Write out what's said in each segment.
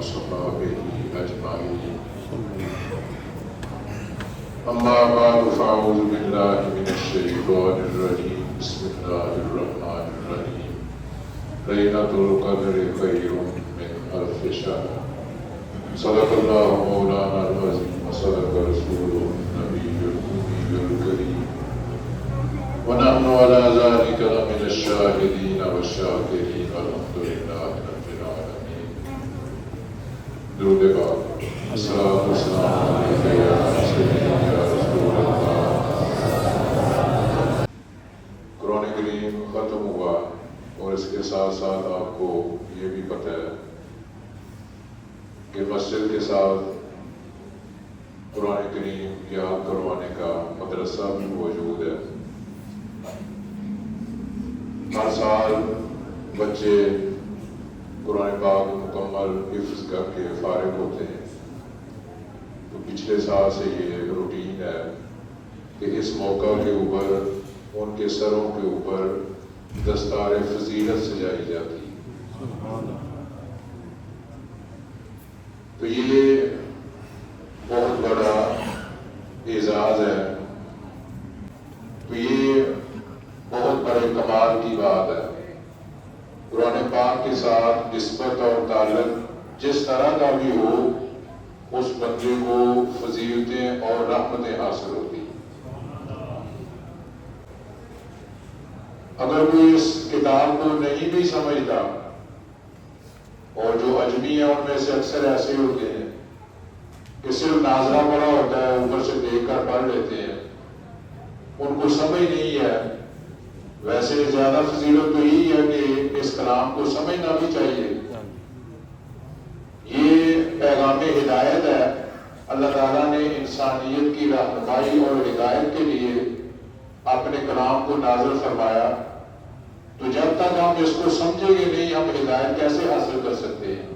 وأصحابه أجمعين. أما بعد فأعوذ بالله من الشيطان الرجيم. بسم الله الرحمن الرحيم. ليلة القدر خير من ألف شهر. صدق الله مولانا العظيم وصدق رسوله النبي الأمي الكريم. ونحن على ذلك لمن الشاهدين والشاكرين والحمد لله رب العالمين. درود پاک. الصلاة والسلام علیک یا سیدنا یا رسول اللہ. قرآن کریم ختم ہوا اور اس کے ساتھ ساتھ آپ کو یہ بھی پتہ ہے کہ مسجد کے ساتھ قرآن کریم یاد کروانے کا مدرسہ بھی موجود ہے. ہر سال بچے قرآن پاک مکمل حفظ کر کے فارغ ہوتے ہیں. تو پچھلے سال سے یہ روٹین ہے کہ اس موقع کے اوپر ان کے سروں کے اوپر دستار فضیلت سجائی جاتی. تو یہ بہت بڑا اعزاز ہے. تو یہ بہت بڑے کمال کی بات ہے. قرآن پاک کے ساتھ نسبت اور تعلق جس طرح کا بھی ہو اس بندے کو فضیلتیں اور رحمتیں حاصل ہوتی. اگر کوئی اس کتاب کو نہیں بھی سمجھتا، اور جو اجمی ہیں ان میں سے اکثر ایسے ہوتے ہیں کہ صرف ناظرہ پڑھا ہوتا ہے، اوپر سے دیکھ کر پڑھ لیتے ہیں، ان کو سمجھ نہیں ہے. ویسے زیادہ فضیلت تو یہی ہے کہ اس کلام کو سمجھنا بھی چاہیے. یہ پیغام ہدایت ہے. اللہ تعالیٰ نے انسانیت کی رہنمائی اور ہدایت کے لیے اپنے کلام کو نازل فرمایا. تو جب تک ہم اس کو سمجھیں گے نہیں، ہم ہدایت کیسے حاصل کر سکتے ہیں؟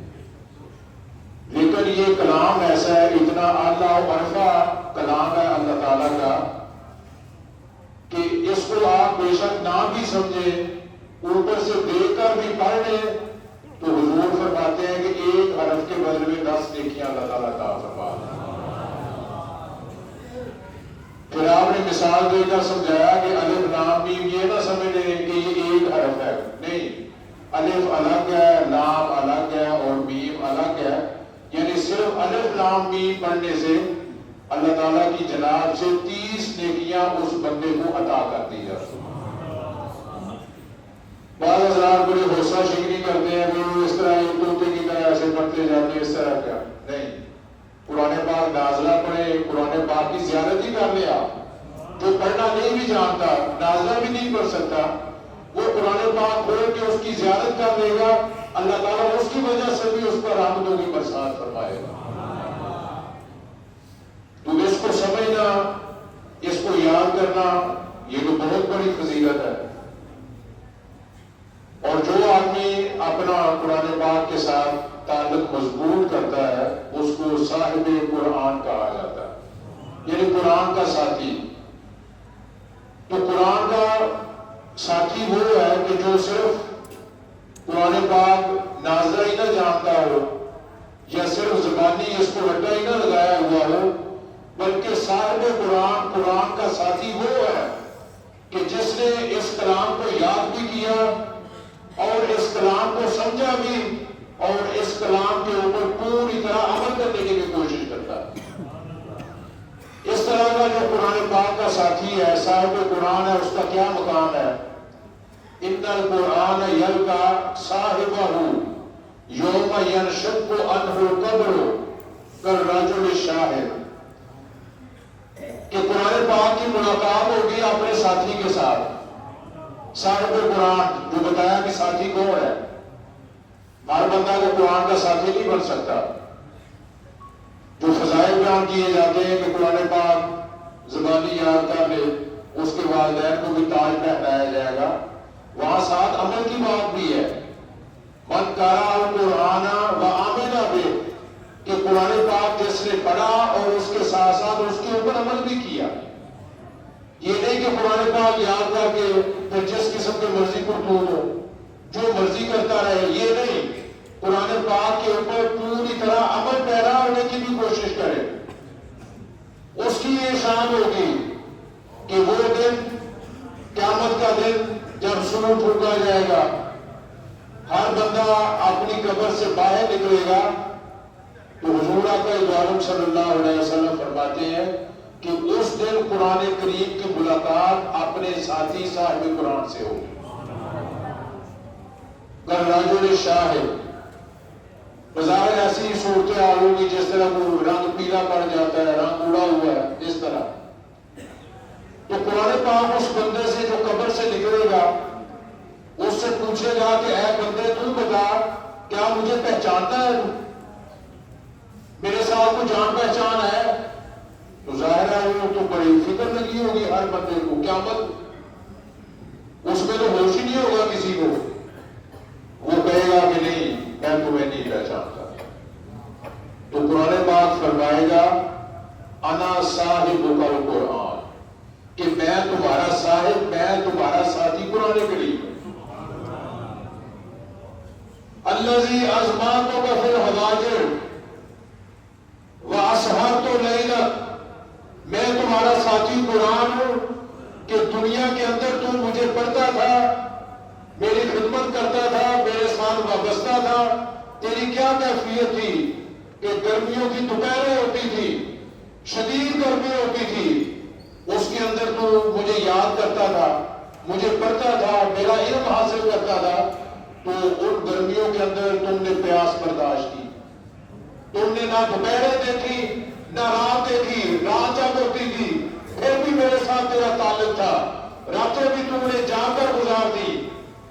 لیکن یہ کلام ایسا ہے، اتنا اعلیٰ و عرفہ کلام ہے اللہ تعالیٰ کا کہ اس کو آپ بے شک نہ بھی سمجھیں، اوپر سے دیکھ کر بھی پڑھ لیں تو حضور فرماتے ہیں کہ ایک حرف کے بدلے میں 10 نیکیاں اللہ تعالیٰ کا فرماتے ہیں. پھر آپ نے مثال دے کر سمجھایا کہ الف لام میم یہ نہ سمجھ لیں کہ یہ ایک حرف ہے. نہیں، الف الگ ہے، لام الگ ہے اور میم الگ ہے. یعنی صرف الف لام میم پڑھنے سے اللہ تعالیٰ کی جناب سے 30 نیکیاں اس بندے کو عطا کرتی ہے. بعض حضرات بڑی غصہ شکنی کرتے ہیں کہ وہ اس طرح ایک طوطے کی طرح ایسے پڑھتے جاتے ہیں، اس طرح کیا نہیں. قرآن پاک نازلہ پڑھے، قرآن پاک کی زیارت ہی کر لے. آپ جو پڑھنا نہیں بھی جانتا، نازلہ بھی نہیں پڑھ سکتا، وہ قرآن پاک پڑھ کے اس کی زیارت کر لے گا. اللہ تعالیٰ اس کی وجہ سے بھی اس پر رحمتوں کی برسات فرمائے گا. تو اس کو سمجھنا، اس کو یاد کرنا، یہ تو بہت بڑی فضیلت ہے. اور جو آدمی اپنا قرآن پاک کے ساتھ تعلق مضبوط کرتا ہے اس کو صاحب قرآن کہا جاتا ہے، یعنی قرآن کا ساتھی. تو قرآن کا ساتھی وہ ہے کہ جو صرف قرآن پاک نازلہ ہی نہ جانتا ہو یا صرف زبانی اس کو رٹا ہی نہ لگایا ہوا ہو، بلکہ صاحب قرآن، قرآن کا ساتھی وہ ہے کہ جس نے اس کلام کو یاد بھی کیا اور اس کلام کو سمجھا بھی اور اس کلام کے اوپر پوری طرح عمل کرنے کی بھی کوشش کرتا ہے. اس طرح کا جو قرآن پاک کا ساتھی ہے، صاحب قرآن ہے، اس کا کیا مقام ہے؟ ان القرآن یلقا صاحبہ یوم ینشق عنہ القبر کالرجل الشاہد. کہ قرآن پاک کی ملاقات ہوگی اپنے ساتھی کے ساتھ. صاحب قرآن جو بتایا کہ ساتھی کون ہے. ہر بندہ کو قرآن کا ساتھی نہیں بن سکتا. جو فضائل بیان کیے جاتے ہیں کہ قرآن پاک زبانی یاد کر لے، اس کے والدین کو بھی تاج پہنایا جائے گا، وہاں ساتھ عمل کی بات بھی ہے. من قرأ القرآن وعمل بہ، کہ قرآن پاک جس نے پڑھا اور اس کے ساتھ ساتھ اس کے اوپر عمل بھی کیا. یہ نہیں کہ قرآن پاک یاد کر کے پھر جس قسم کے مرضی پر جو مرضی کرتا رہے، یہ نہیں. قرآن پاک کے اوپر پوری کی یہ شان ہوگی کہ وہ دن قیامت کا دن جب سور پھونکا جائے گا، ہر بندہ اپنی قبر سے باہر نکلے گا، تو حضور آقا دو عالم صلی اللہ علیہ وسلم فرماتے ہیں کہ اس دن قرآن کریم کی ملاقات اپنے ساتھی صاحب قرآن سے ہوگی۔ گر راجل شاہد، بظاہر ایسی صورتحال ہوگی جس طرح وہ رنگ پیلا پڑ جاتا ہے، رنگ اڑا ہوا ہے، اس طرح۔ تو قرآن پاک اس بندے سے جو قبر سے نکلے گا اس سے پوچھے گا کہ اے بندے تو بتا، کیا مجھے پہچانتا ہے؟ میرے ساتھ کو جان پہچان ہے؟ تو ظاہر ہے وہ تو بڑی فکر لگی ہوگی ہر بندے کو، قیامت اس میں تو ہوش ہی نہیں ہوگا کسی کو۔ وہ کہے گا کہ نہیں، میں تمہیں نہیں پہچانتا۔ تو قرآن پاک فرمائے گا انا صاحب القرآن، کہ میں تمہارا صاحب، میں تمہارا ساتھی قرآن کریم۔ الذی ازماتک فی الحواجر واسہرت لیلک، میں تمہارا ساتھی قرآن ہوں کہ دنیا کے اندر تو مجھے پڑھتا تھا، میری خدمت کرتا تھا، میرے ساتھ وابستہ تھا۔ تیری کیا کیفیت تھی کہ گرمیوں کی دوپہریں ہوتی تھی، شدید گرمی ہوتی تھی، اس کے اندر تو مجھے یاد کرتا تھا، مجھے پڑھتا تھا، میرا علم حاصل کرتا تھا۔ تو ان گرمیوں کے اندر تم نے پیاس برداشت کی، تم نے نہ دوپہریں دیکھی نہ رات دیکھی، رات جب ہوتی تھی پھر بھی میرے ساتھ تیرا تعلق تھا، راتیں بھی تم نے جا کر گزار دی۔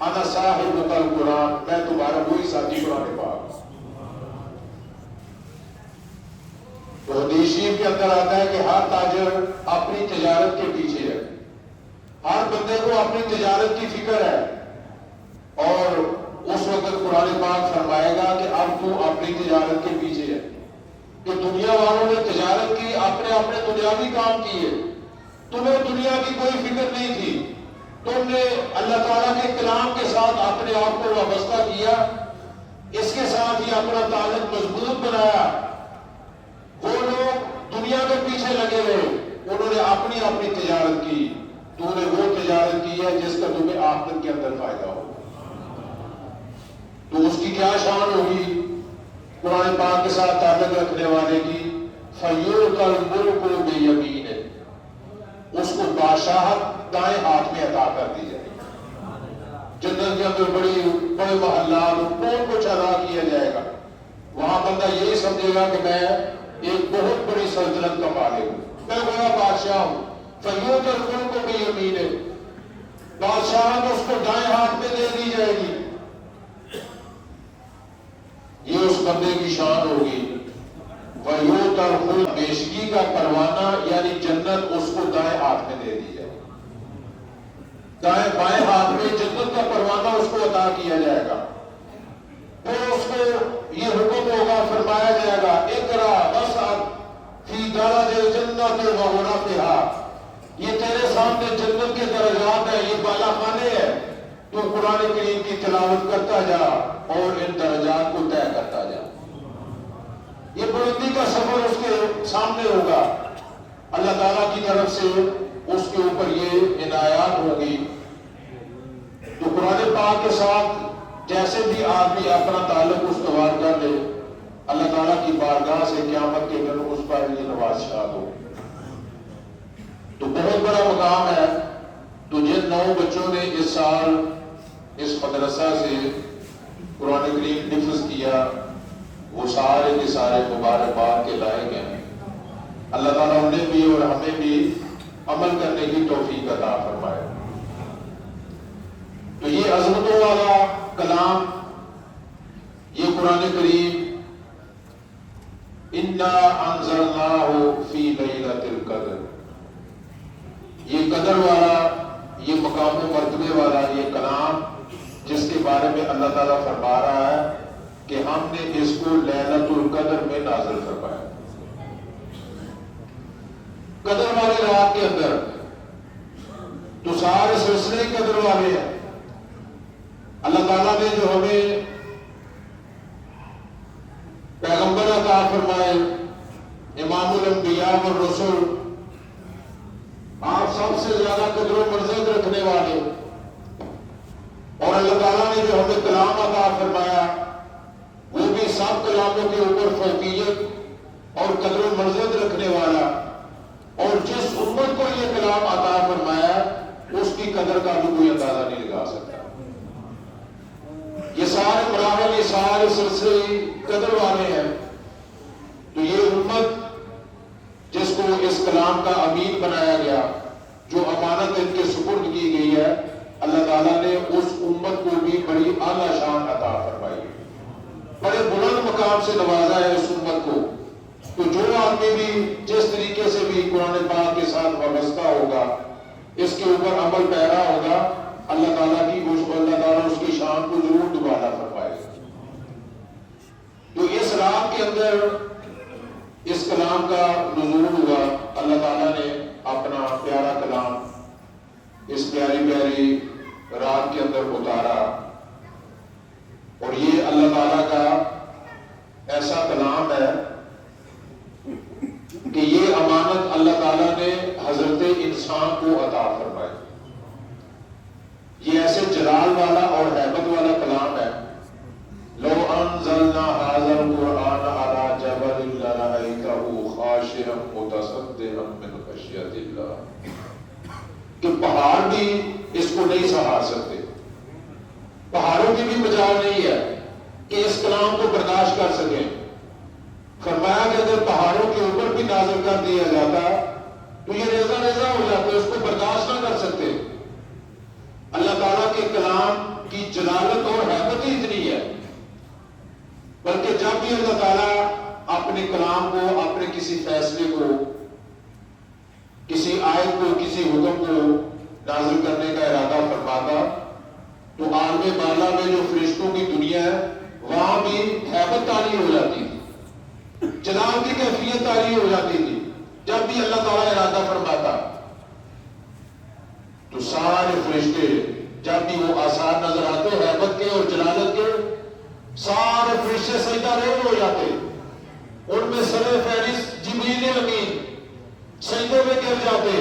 انا صاحب القرآن، میں تمہارا وہی ساتھی قرآن پاک۔ تو حدیث شریف کے اندر آتا ہے کہ ہر تاجر اپنی تجارت کے پیچھے ہے، ہر بندے کو اپنی تجارت کی فکر ہے، اور اس وقت قرآن پاک فرمائے گا کہ اب تو اپنی تجارت کے پیچھے ہے، کہ دنیا والوں نے تجارت کی، اپنے اپنے دنیاوی کام کیے، تمہیں دنیا کی کوئی فکر نہیں تھی، تم نے اللہ تعالیٰ کے کلام کے ساتھ اپنے آپ کو وابستہ کیا، اس کے ساتھ ہی اپنا تعلق مضبوط بنایا۔ وہ لوگ دنیا کے پیچھے لگے رہے، انہوں نے اپنی اپنی تجارت کی، تو نے وہ تجارت کی ہے جس کا تمہیں آخرت کے اندر فائدہ ہو۔ تو اس کی کیا شان ہوگی قرآن پاک کے ساتھ تعلق رکھنے والے کی؟ فَيُؤْتَى الْمُلْكُ بِيَمِينِهِ، اس کو بادشاہت دائیں ہاتھ میں عطا کر دی جائے گی۔ جنت کے اندر بڑے محلات بہت کچھ ادا کیا جائے گا، وہاں بندہ یہی سمجھے گا کہ میں ایک بہت بڑی سلطنت کا مالک ہوں، میں بڑا بادشاہ ہوں۔ فَيُؤْتَى الْمُلْكُ بِيَمِينِهِ، بادشاہت اس کو دائیں ہاتھ میں دے دی جائے گی۔ یہ اس بندے کی شان ہوگی۔ وَيُؤْتَى الْخُلْدَ، ہمیشگی کا پروانہ یعنی جنت اس کو دائیں ہاتھ میں دے دی جائے گی، دائیں بائیں ہاتھ میں جنت کا پروانہ اس کو عطا کیا جائے گا۔ پھر اس کو یہ حکم ہوگا، فرمایا جائے گا اقرأ واسأل فی درج الجنۃ وغرفها، یہ تیرے سامنے جنت کے درجات ہیں، یہ بالا خانے ہیں، تو قرآن کریم کی تلاوت کرتا جا اور ان درجات کو طے کرتا جا۔ یہ بلندی کا سفر اس کے سامنے ہوگا، اللہ تعالیٰ کی طرف سے اس کے اوپر یہ عنایات ہوگی۔ تو قرآن پاک کے ساتھ جیسے بھی آدمی اپنا تعلق استوار کر لے، اللہ تعالیٰ کی بارگاہ سے قیامت کے دن اس پر یہ نواز شاد ہو، تو بہت بڑا مقام ہے۔ تو جن 9 بچوں نے اس سال اس مدرسہ سے قرآن کریم حفظ کیا، وہ سارے کے سارے مبارکباد کے لائق ہیں۔ اللہ تعالیٰ انہیں بھی اور ہمیں بھی عمل کرنے کی توفیق عطا فرمائے۔ تو یہ عظمتوں والا کلام، یہ قرآن کریم، اِنَّا أَنزَلْنَاهُ فِي لَيْلَةِ الْقَدْرِ، یہ قدر والا، یہ مقام و مرتبے والا یہ کلام جس کے بارے میں اللہ تعالیٰ فرما رہا ہے کہ ہم نے اس کو لیلۃ القدر میں نازل فرمایا، قدر والی رات کے اندر۔ تو سارے سلسلے قدر والے ہیں۔ اللہ تعالیٰ نے جو ہمیں پیغمبر عطا فرمائے، امام الانبیاء والرسل، سب سے زیادہ قدر و مرزت رکھنے والے، اور اللہ تعالیٰ نے جو ہمیں کلام عطا فرمایا وہ بھی سب کلاموں کے اوپر فوقیت اور قدر و مرزت رکھنے والا، اور جس امت کو یہ کلام عطا فرمایا اس کی قدر کا بھی کوئی اندازہ نہیں لگا سکتا۔ یہ سارے مراحل، یہ سارے سلسلے قدر والے ہیں۔ تو یہ امت جس کو اس کلام کا امین بنایا گیا، جو امانت ان کے سپرد کی گئی ہے، اللہ تعالیٰ نے اس امت کو بھی بڑی اعلیٰ شان عطا فرمائی، بڑے بلند مقام سے نوازا ہے اس امت کو۔ تو جو آدمی بھی جس طریقے سے بھی قرآن پاک کے ساتھ وابستہ ہوگا، اس کے اوپر عمل پیرا ہوگا، اللہ تعالیٰ اس کی شان کو ضرور دوبارہ فرمائے گا۔ تو اس رات کے اندر اس کلام کا نزول ہوا، اللہ تعالیٰ نے اپنا پیارا کلام اس پیاری پیاری رات کے اندر اتارا، اور یہ اللہ تعالیٰ کا ایسا کلام ہے کہ یہ امانت اللہ تعالیٰ نے حضرت انسان کو عطا فرمائی۔ یہ ایسے جلال والا اور ہیبت والا کلام ہے، لو انزلنا هذا القرآن على جبل لرأيته خاشعا متصدعا من خشیۃ اللہ، کہ پہاڑ بھی اس کو نہیں سہار سکتے، پہاڑوں کی بھی مجال نہیں ہے کہ اس کلام کو برداشت کر سکیں۔ فرمایا کہ اگر پہاڑوں کے اوپر بھی نازل کر دیا جاتا تو یہ ریزہ ریزہ ہو جاتے، اس کو برداشت نہ کر سکتے۔ اللہ تعالیٰ کے کلام کی جلالت اور ہیبت ہی اتنی ہے، بلکہ جب بھی اللہ تعالیٰ اپنے کلام کو، اپنے کسی فیصلے کو، کسی آیت کو، کسی حکم کو نازل کرنے کا ارادہ فرماتا تو عالم بالا میں جو فرشتوں کی دنیا ہے وہاں بھی ہیبت تاری ہو جاتی تھی، جلال کی کیفیت تاری ہو جاتی تھی۔ جب بھی اللہ تعالیٰ ارادہ فرماتا تو سارے فرشتے جب بھی وہ آثار نظر آتے ہیبت کے اور جلالت کے، سارے فرشتے سجدہ ریز ہو جاتے، ان میں سر فہرست جبریل امین سجدے میں گر جاتے،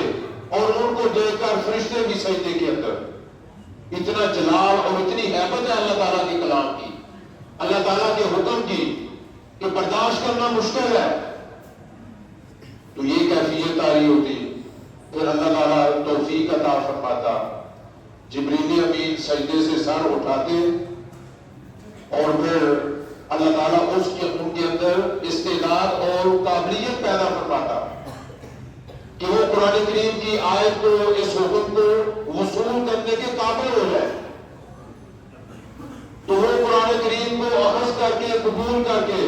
اور ان کو دیکھ کر فرشتے بھی سجدے کے اندر۔ اتنا جلال اور اتنی ہیبت ہے اللہ تعالیٰ کے کلام کی، اللہ تعالیٰ کے حکم کی، کہ برداشت کرنا مشکل ہے۔ تو یہ کیفیت تاری ہوتی، پھر اللہ تعالیٰ توفیق عطا فرماتا، جبریل امین سجدے سے سر اٹھاتے، اور پھر اللہ تعالیٰ ان کے اندر استعداد اور قابلیت پیدا فرماتا کہ وہ قرآن کریم کی آیت کو، اس حکم کو وصول کرنے کے قابل ہو جائے، تو وہ قرآن کریم کو اخذ کر کے، قبول کر کے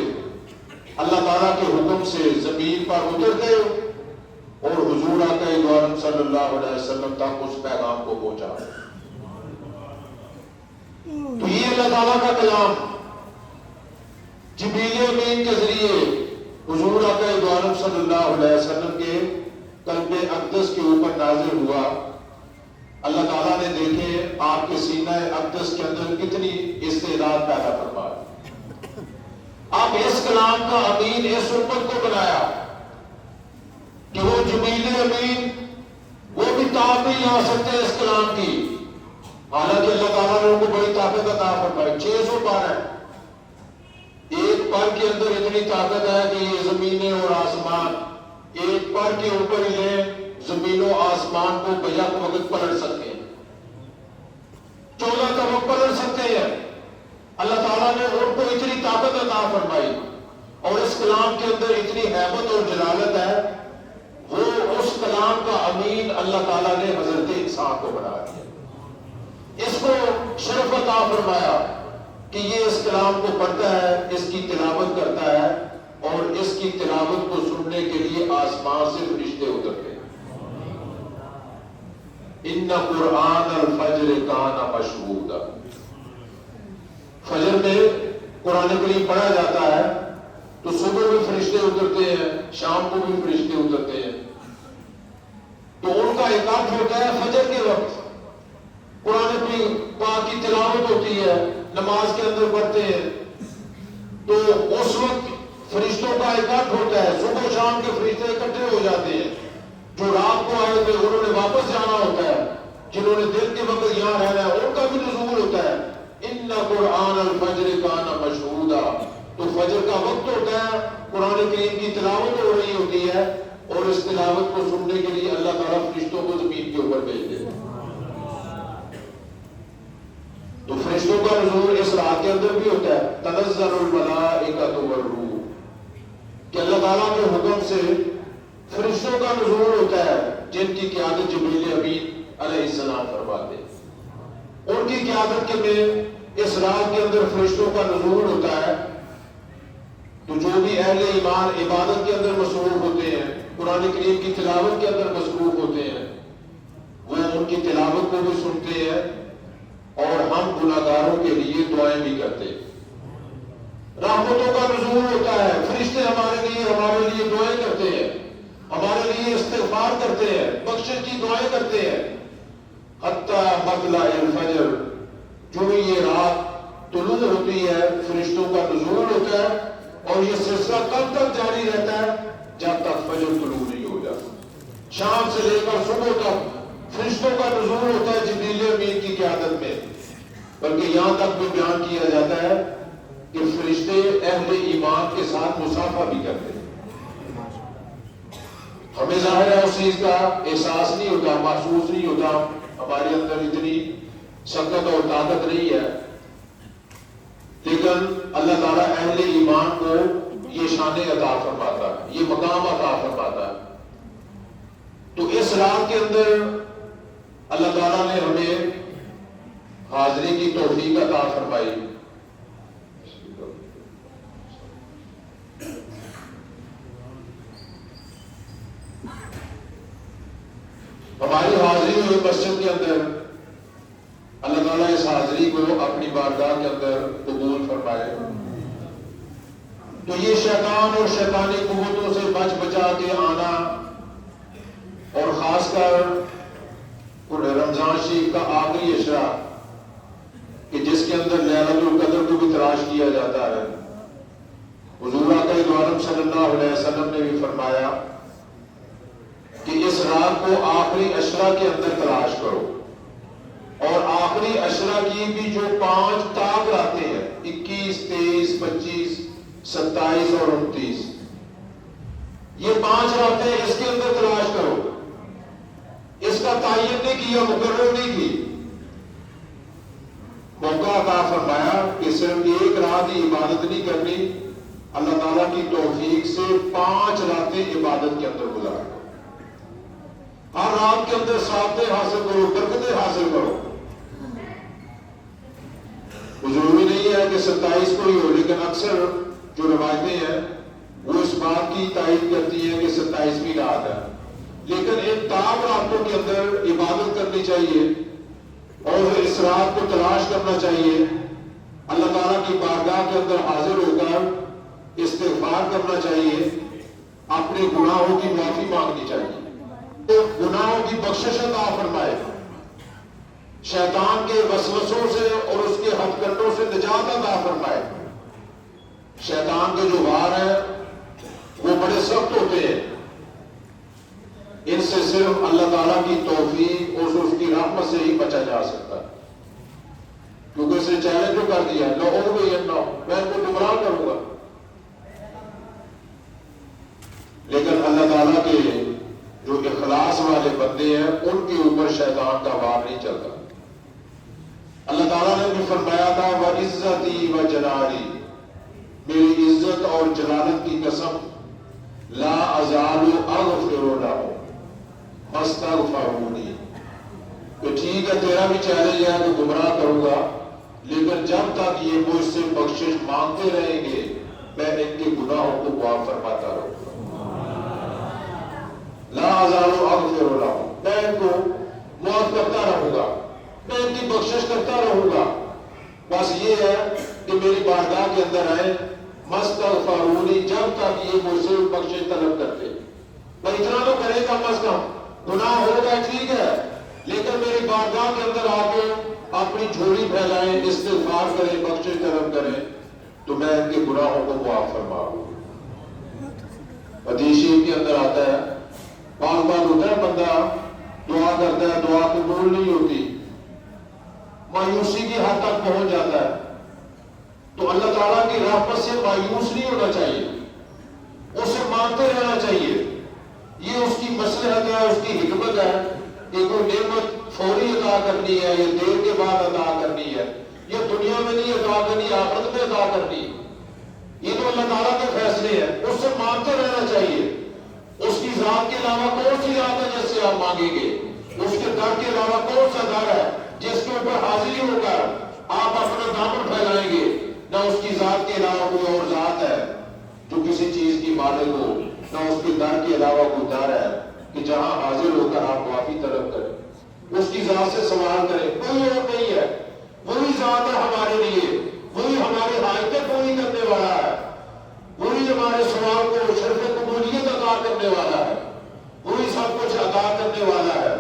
اللہ تعالیٰ کے حکم سے زمین پر اترتے اور حضور آقا عالم صلی اللہ علیہ وسلم تک اس پیغام کو پہنچا۔ تو یہ اللہ تعالیٰ کا کلام جبریل امین کے ذریعے حضور آقا عالم صلی اللہ علیہ وسلم کے قلب اقدس کے اوپر نازل ہوا۔ اللہ تعالیٰ نے دیکھے آپ کے سینہ اقدس کے اندر کتنی استعداد پیدا فرمائی، اب اس کلام کا امین اس امت کو بنایا کہ وہ جبریل امین وہ بھی طاقت نہیں لا سکتے اس کلام کی، حالانکہ اللہ تعالیٰ نے ان کو بڑی طاقت عطا فرمائی۔ 600 پر ہے، ایک پر کے اندر اتنی طاقت ہے کہ یہ زمینیں اور آسمان ایک پر کے اوپر ہی لیں، زمین و آسمان کو بیک وقت پلٹ سکتے ہیں، 14 طبق پلٹ سکتے ہیں۔ اللہ تعالیٰ نے ان کو اتنی طاقت عطا فرمائی، اور اس کلام کے اندر اتنی ہیبت اور جلالت ہے، وہ اس کلام کا امین اللہ تعالیٰ نے حضرت انسان کو بنا دیا، اس کو شرف عطا فرمایا کہ یہ اس کلام کو پڑھتا ہے، اس کی تلاوت کرتا ہے، اور اس کی تلاوت کو سننے کے لیے آسمان سے فرشتے اترتے ہیں۔ ان قرآن الفجر کان مشہودا، فجر میں قرآن کریم پڑھا جاتا ہے تو صبح بھی فرشتے اترتے ہیں، شام کو بھی فرشتے اترتے ہیں، تو ان کا اکٹھ ہوتا ہے فجر کے وقت، قرآن پاک کی تلاوت ہوتی ہے، نماز کے اندر پڑھتے ہیں، تو اس وقت فرشتوں کا اکٹھ ہوتا ہے، صبح و شام کے فرشتے اکٹھے ہو جاتے ہیں، جو رات کو آئے تھے انہوں نے واپس جانا ہوتا ہے، جنہوں نے دن کے وقت یہاں رہنا ہے ان کا بھی نزول ہوتا ہے۔ ان قرآن الفجر کان مشہودا، تو فجر کا وقت ہوتا ہے، قرآن کریم کی تلاوت ہو رہی ہوتی ہے، اور اس تلاوت کو سننے کے لیے اللہ تعالیٰ فرشتوں کو زمین کے اوپر بھیج دیتے ہیں۔ تو فرشتوں کا نزول اس رات کے اندر بھی ہوتا ہے، تنزل الملائکۃ والروح، کہ اللہ تعالیٰ کے حکم سے فرشتوں کا نزول ہوتا ہے، جن کی قیادت جبریل امین علیہ السلام فرماتے ہیں۔ ان کی قیادت کے میں اس رات کے اندر فرشتوں کا نزول ہوتا ہے۔ تو جو بھی اہل ایمان عبادت کے اندر مصروف ہوتے ہیں، قرآن کریم کی تلاوت کے اندر مصروف ہوتے ہیں، وہ ان کی تلاوت کو بھی سنتے ہیں، اور ہم گناہگاروں کے لیے دعائیں بھی کرتے ہیں۔ رحمتوں کا نزول ہوتا ہے، فرشتے ہمارے لیے دعائیں کرتے ہیں، ہمارے لیے استغفار کرتے ہیں، بخشش کی دعائیں کرتے ہیں۔ حتیٰ مطلع الفجر، جو یہ رات طلوع ہوتی ہے فرشتوں کا نزول ہوتا ہے، اور یہ سلسلہ کب تک جاری رہتا ہے؟ جب تک فجر طلوع نہیں ہو جاتا۔ شام سے لے کر صبح تک فرشتوں کا نزول ہوتا ہے جبریل امین کی قیادت میں، بلکہ یہاں تک بھی بیان کیا جاتا ہے کہ فرشتے اہل ایمان کے ساتھ مصافحہ بھی کرتے ہیں۔ ہمیں ظاہر ہے اس چیز کا احساس نہیں ہوتا، محسوس نہیں ہوتا، ہمارے اندر اتنی سکت اور طاقت نہیں ہے، لیکن اللہ تعالیٰ اہل ایمان کو یہ شان عطا فرماتا ہے، یہ مقام عطا فرماتا ہے۔ تو اس رات کے اندر اللہ تعالیٰ نے ہمیں حاضری کی توفیق عطا فرمائی۔ ہماری حاضری ہوئی مسجد کے اندر، اللہ تعالیٰ اس حاضری کو اپنی بارگاہ کے اندر قبول فرمائے۔ تو یہ شیطان اور شیطانی قوتوں سے بچ بچا کے آنا، اور خاص کر رمضان شریف کا آخری عشرہ کہ جس کے اندر لیلۃ القدر کو بھی تلاش کیا جاتا ہے، حضور آقا دو عالم صلی اللہ علیہ وسلم نے بھی فرمایا کہ اس رات کو آخری عشرہ کے اندر تلاش کرو، اور آخری عشرہ کی بھی جو 5 تاک راتیں ہیں، 21، 23، 25، 27 اور 29، یہ 5 راتیں اس کے اندر تلاش کرو۔ اس کا تعین نہیں کیا، مقرر نہیں کی، موقع عطا فرمایا کہ صرف ایک رات ہی عبادت نہیں کرنی، اللہ تعالیٰ کی توفیق سے 5 راتیں عبادت کے اندر گزارو، ہر رات کے اندر ثوابیں حاصل کرو، برکتیں حاصل کرو۔ ضروری نہیں ہے کہ 27 کو ہی ہو، لیکن اکثر جو روایتیں ہیں وہ اس بات کی تائید کرتی ہیں کہ 27ویں رات ہے، لیکن ان تمام راتوں کے اندر عبادت کرنی چاہیے، اور اس رات کو تلاش کرنا چاہیے، اللہ تعالیٰ کی بارگاہ کے اندر حاضر ہو کر استغفار کرنا چاہیے، اپنے گناہوں کی معافی مانگنی چاہیے، تو گناہوں کی بخشش عطا فرمائے، شیطان کے وسوسوں سے اور اس کے ہتھ کنڈوں سے نجات عطا فرمائے۔ شیطان کے جو وار ہیں وہ بڑے سخت ہوتے ہیں، ان سے صرف اللہ تعالیٰ کی توفیق اور اس کی رحمت سے ہی بچا جا سکتا ہے، کیونکہ اسے چیلنج جو کر دیا، میں ان کو گمراہ کروں گا، لیکن اللہ تعالیٰ کے جو اخلاص والے بندے ہیں ان کے اوپر شیطان کا وار نہیں چلتا۔ اللہ تعالیٰ نے بھی فرمایا تھا وَعِزَّتِي وَجَلَالِي، میری عزت اور جلالت کی قسم، لا ازال اغفر لهم فاستغفرونی، تو ٹھیک ہے تیرا بھی چیلنج ہے تو گمراہ کروں گا، لیکن جب تک یہ مجھ سے بخشش مانگتے رہیں گے میں ان کے گناہوں کو معاف فرماتا رہوں گا۔ لا ازال اغفر لهم، میں ان کو معاف کرتا رہوں گا، میں ان کی بخشش کرتا رہوں گا، بس یہ ہے کہ میری بارگاہ کے اندر آئے، مستغفرونی، جب تک یہ مجھ سے بخشش طلب کرتے، میں اتنا تو کرے گا، کم از کم گناہ ہوگا ٹھیک ہے، لیکن میری بارگاہ کے اندر آ کے اپنی جھولی پھیلائیں، استغفار کریں، بخشش طلب کریں، تو میں ان کے گناہوں کو معاف فرماؤں۔ حدیث شریف کے اندر آتا ہے بعض بات ہوتا ہے بندہ دعا کرتا ہے، دعا قبول نہیں ہوتی، مایوسی کی حد تک پہنچ جاتا ہے، تو اللہ تعالیٰ کی رحمت سے مایوس نہیں ہونا چاہیے، اسے مانتے رہنا چاہیے۔ یہ اس کی مصلحت ہے، اس کی حکمت ہے کہ کوئی نعمت فوری عطا کرنی ہے یا دیر کے بعد عطا کرنی ہے، یہ دنیا میں نہیں عطا کرنی، آخرت میں عطا کرنی، یہ تو اللہ تعالیٰ کے فیصلے ہیں، اس سے مانتے رہنا چاہیے۔ اس کی ذات کے علاوہ کون سی ذات ہے جس سے آپ مانگیں گے؟ اس کے در کے علاوہ کون سا در ہے جس کے اوپر حاضری ہو کر آپ اپنا دامن پھیلائیں گے؟ نہ اس کی ذات کے علاوہ کوئی اور ذات ہے جو کسی چیز کی مالک ہو، نہ اس کے در کے علاوہ کوئی در ہے کہ جہاں حاضر ہو کر آپ معافی طلب کریں، اس کی ذات سے سوال کریں۔ کوئی اور نہیں ہے، وہی ذات ہے ہمارے لیے، وہی ہماری حاجتیں پوری کرنے والا ہے، وہی ہمارے سوال کو شرف قبولیت عطا کرنے والا ہے، وہی سب کچھ عطا کرنے والا ہے،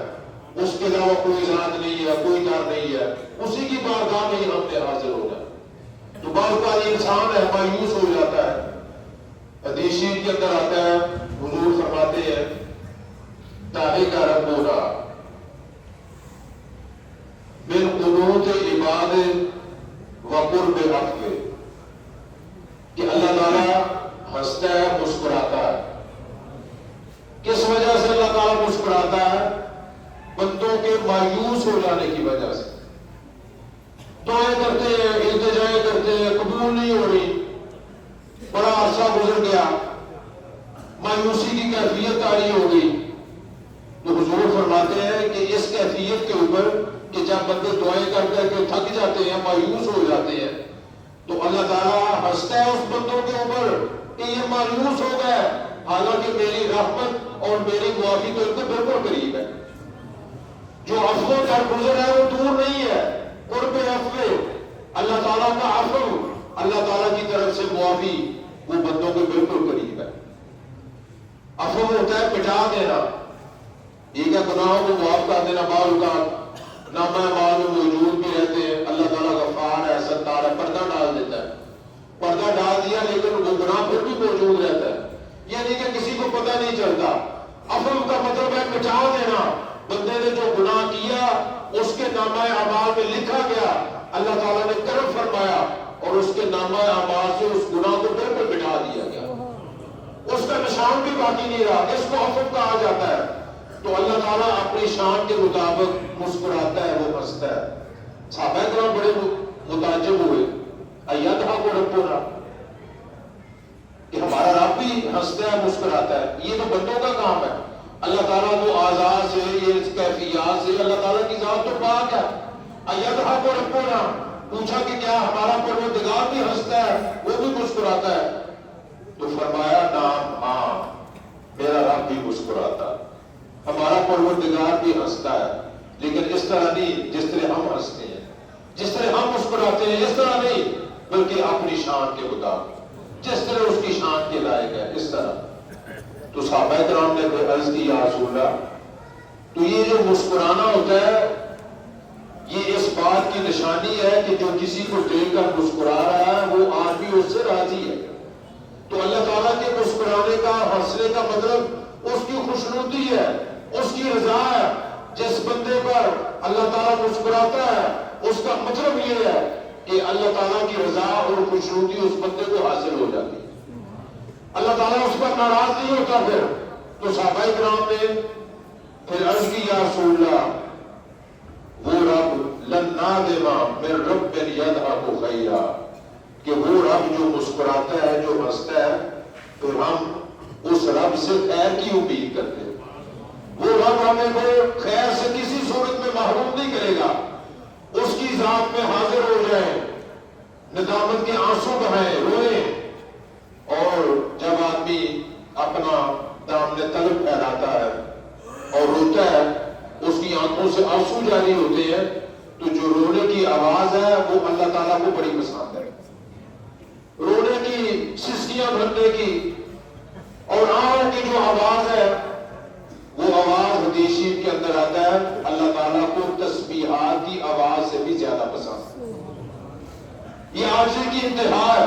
اس کے علاوہ کوئی ذات نہیں ہے، کوئی در نہیں ہے، اسی کی بارگاہ میں ہی ہم نے حاضر ہونا ہے۔ تو بعض بار انسان ہے مایوس ہو جاتا ہے۔ حدیث شریف کے اندر آتا ہے، حضور فرماتے ہیں ضاحک ربنا من قنوت عباد وقرب عفو، کہ اللہ تعالیٰ ہنستا ہے، مسکراتا ہے۔ کس وجہ سے اللہ تعالیٰ مسکراتا ہے؟ بندوں کے مایوس ہو جانے کی وجہ سے۔ دعائیں کرتے ہیں، التجائیں کرتے ہیں، قبول نہیں ہو رہی، بڑا عرصہ گزر گیا، مایوسی کی کیفیت طاری ہو گئی، تو حضور فرماتے ہیں کہ اس کیفیت کے اوپر کہ جب بندے دعائیں کر کر کے تھک جاتے ہیں، مایوس ہو جاتے ہیں، تو اللہ تعالیٰ ہنستا ہے اس بندوں کے اوپر کہ یہ مایوس ہو گئے، حالانکہ میری رحمت اور میری معافی تو ان کو بالکل قریب ہے۔ جو عفو در گزر ہے وہ دور نہیں ہے، قرب عفو، اللہ تعالیٰ کا عفو، اللہ تعالیٰ کی طرف سے معافی وہ بندوں کے بالکل قریب ہے۔ عفو ہوتا ہے مٹا دینا، ایک ہے گناہوں کو معاف کر دینا، بعض اوقات نامہ اعمال میں موجود بھی رہتے ہیں، اللہ تعالیٰ غفار ہے، ستار ہے، پردہ ڈال دیتا ہے، پردہ ڈال دیا لیکن وہ گناہ پھر بھی موجود رہتا ہے، یعنی کہ کسی کو پتہ نہیں چلتا۔ عفو کا مطلب ہے مٹا دینا، بندے نے جو گناہ کیا اس کے نامہ اعمال میں لکھا گیا، اللہ تعالیٰ نے کرم فرمایا اور اس کے نامہ اعمال سے اس گناہ کو بالکل مٹا دیا گیا، اس کا نشان بھی باقی نہیں رہا، اس کو عفو کہا جاتا ہے۔ تو اللہ تعالیٰ اپنی شان کے مطابق مسکراتا ہے، وہ ہنستا ہے۔ صحابہ کرام بڑے متعجب ہوئے، ایضحک ربنا، کہ ہمارا رب بھی ہنستا ہے، مسکراتا ہے، یہ تو بندوں کا کام ہے۔ اللہ تعالیٰ کو آزاد سے، یہ کیفیات سے، اللہ تعالیٰ کی ذات تو پاک ہے۔ ایضحک ربنا، پوچھا کہ کیا ہمارا پروردگار بھی ہنستا ہے، وہ بھی مسکراتا ہے؟ تو فرمایا نعم، ہاں میرا رب بھی مسکراتا ہے، ہمارا پروردگار بھی ہنستا ہے، لیکن اس طرح نہیں جس طرح ہم ہنستے ہیں، جس طرح ہم مسکراتے ہیں، اس طرح نہیں، بلکہ اپنی شان کے مطابق، جس طرح اس کی شان کے لائق ہے، اس طرح۔ تو صحابہ کرام نے پھر عرض کی، یا رسول اللہ، تو یہ جو مسکرانا ہوتا ہے یہ اس بات کی نشانی ہے کہ جو کسی کو دیکھ کر مسکرا رہا ہے وہ آج بھی اس سے راضی ہے۔ تو اللہ تعالیٰ کے مسکرانے کا، ہنسنے کا مطلب اس کی خوشنودی ہے، اس کی رضا ہے۔ جس بندے پر اللہ تعالیٰ مسکراتا ہے اس کا مطلب یہ ہے کہ اللہ تعالیٰ کی رضا اور خوشنودی اس بندے کو حاصل ہو جاتی ہے، اللہ تعالیٰ اس پر ناراض نہیں ہوتا۔ پھر تو صحابہ کرام نے پھر عرض کی، یا رسول اللہ، وہ رب لن نادم من رب یضحک خیرا، کہ وہ رب جو مسکراتا ہے، جو ہنستا ہے، تو ہم اس رب سے خیر کی امید کرتے ہیں۔ وہ رب ہمیں کو خیر سے کسی صورت میں محروم نہیں کرے گا، اس کی ذات میں حاضر ہو جائیں، ندامت کے آنسو بہائیں، روئیں، اور جب آدمی اپنا دامن طلب پھیلاتا ہے اور روتا ہے، اس کی آنکھوں سے آنسو جاری ہوتے ہیں، تو جو رونے کی آواز ہے وہ اللہ تعالیٰ کو بڑی پسند ہے۔ رونے کی، سسکیاں بھرنے کی اور آہوں کی جو آواز ہے، وہ آواز حدیث شریف کے اندر آتا ہے اللہ تعالیٰ کو تسبیحات کی آواز سے بھی زیادہ پسند ہے۔ یہ عاجزی کی انتہا ہے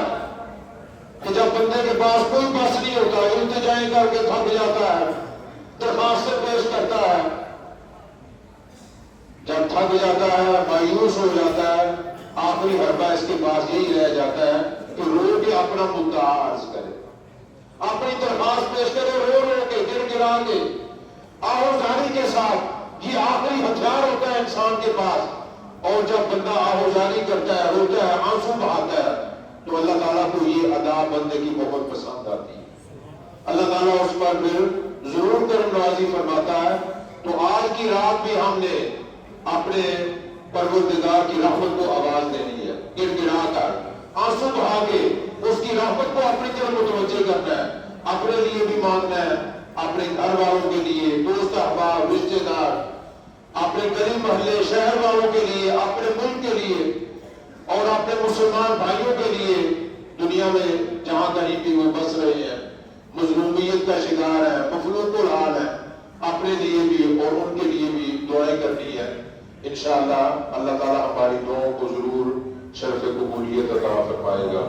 کہ جب بندے کے پاس کوئی بس نہیں ہوتا، التجائیں کر کے تھک جاتا ہے، درخواستیں پیش کرتا ہے، جب تھک جاتا ہے، مایوس ہو جاتا ہے، آخری حربہ اس کے پاس یہی رہ جاتا ہے کہ رو کے اپنا مدعا عرض کرے، اپنی درخواست پیش کرے، رو رو کے گر گرا کے آہوزاری کے ساتھ۔ یہ آخری ہتھیار ہوتا ہے انسان کے پاس، اور جب بندہ آہوزاری کرتا ہے، روتا ہے، آنسو بہاتا ہے، تو اللہ تعالیٰ کو یہ ادا بندے کی بہت پسند آتی ہے۔ اللہ تعالیٰ اس پر پھر ضرور کرم نوازی فرماتا ہے۔ تو آج کی رات بھی ہم نے اپنے پروردگار کی رحمت کو آواز دینی ہے، گر گرا کر، آنسو بہا کے اس کی رحمت کو اپنی طرف متوجہ کرنا ہے، اپنے لیے بھی مانگنا ہے، اپنے گھر والوں کے لیے، دوست احباب، رشتے دار، اپنے گلی محلے شہر والوں کے لیے، اپنے ملک کے لیے اور اپنے مسلمان بھائیوں کے لیے، دنیا میں جہاں کہیں بھی وہ بس رہے ہیں، مظلومیت کا شکار ہے، مفلوق الحال ہے، اپنے لیے بھی اور ان کے لیے بھی دعائیں کرنی ہے۔ انشاءاللہ اللہ تعالیٰ ہماری دعاؤں کو ضرور شرف قبولیت عطا فرمائے گا۔